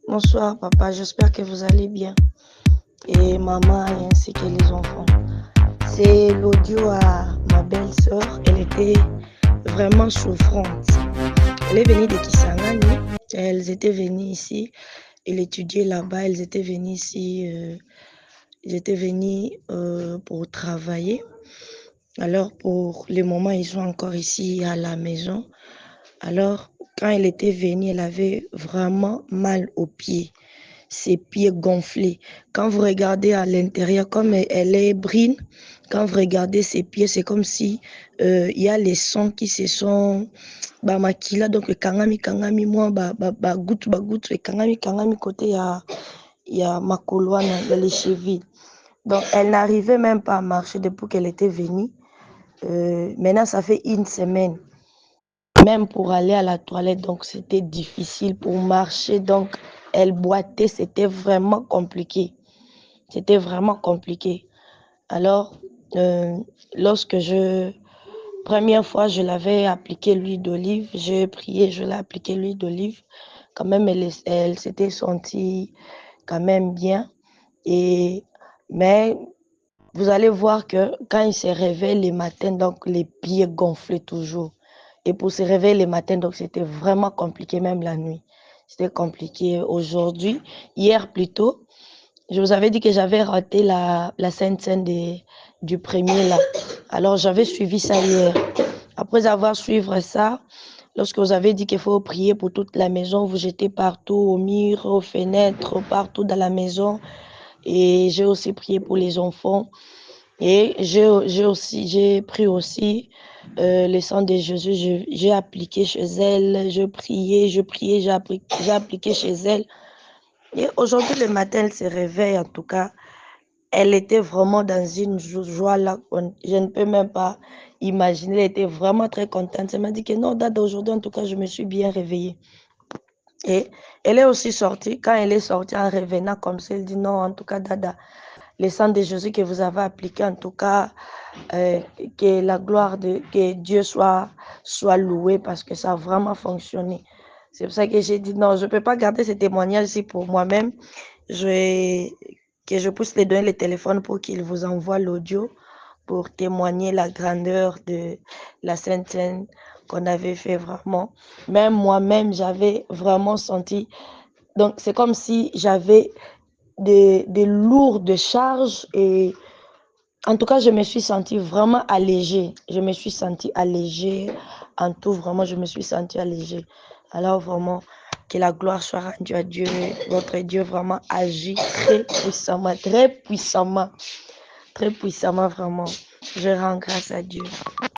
Bonsoir papa, j'espère que vous allez bien. Et maman et ainsi que les enfants. C'est l'audio à ma belle-sœur, elle était vraiment souffrante. Elle est venue de Kisangani, elles étaient venues ici, elle étudiait là-bas, elles étaient venues ici, pour travailler. Alors pour le moment, ils sont encore ici à la maison. Alors quand elle était venue, elle avait vraiment mal aux pieds. Ses pieds gonflés. Quand vous regardez à l'intérieur, comme elle est brune, quand vous regardez ses pieds, c'est comme si il y a les sons qui se sont makila donc kangami moi goutte et kangami côté ya makolo il y a les chevilles. Donc elle n'arrivait même pas à marcher depuis qu'elle était venue. Maintenant ça fait une semaine. Même pour aller à la toilette, donc c'était difficile pour marcher. Donc, elle boitait, c'était vraiment compliqué. C'était vraiment compliqué. Alors, lorsque première fois, je l'avais appliqué l'huile d'olive, j'ai prié, je l'ai appliqué l'huile d'olive. Quand même, elle s'était sentie quand même bien. Mais vous allez voir que quand il se réveille les matins, donc les pieds gonflaient toujours. Et pour se réveiller les matins, donc c'était vraiment compliqué, même la nuit. C'était compliqué aujourd'hui. Hier plutôt, je vous avais dit que j'avais raté la Sainte Seine du premier là. Alors j'avais suivi ça hier. Après avoir suivi ça, lorsque vous avez dit qu'il faut prier pour toute la maison, vous jetez partout, au mur, aux fenêtres, partout dans la maison. Et j'ai aussi prié pour les enfants. Et j'ai pris aussi le sang de Jésus. J'ai appliqué chez elle, je priais, j'ai appliqué chez elle. Et aujourd'hui, le matin, elle se réveille, en tout cas, elle était vraiment dans une joie là, je ne peux même pas imaginer. Elle était vraiment très contente. Elle m'a dit que non, Dada, aujourd'hui, en tout cas, je me suis bien réveillée. Et elle est aussi sortie. Quand elle est sortie en revenant comme ça, elle dit non, en tout cas, Dada, le sang de Jésus que vous avez appliqué, en tout cas, que la gloire que Dieu soit loué parce que ça a vraiment fonctionné. C'est pour ça que j'ai dit non, je ne peux pas garder ce témoignage ici pour moi-même. Que je puisse les donner le téléphone pour qu'ils vous envoient l'audio pour témoigner la grandeur de la Sainte Seine qu'on avait fait vraiment. Même moi-même, j'avais vraiment senti. Donc, c'est comme si j'avais des lourdes charges et en tout cas, je me suis sentie vraiment allégée. Je me suis sentie allégée. En tout, vraiment, je me suis sentie allégée. Alors, vraiment, que la gloire soit rendue à Dieu. Votre Dieu vraiment agit très puissamment, vraiment. Je rends grâce à Dieu.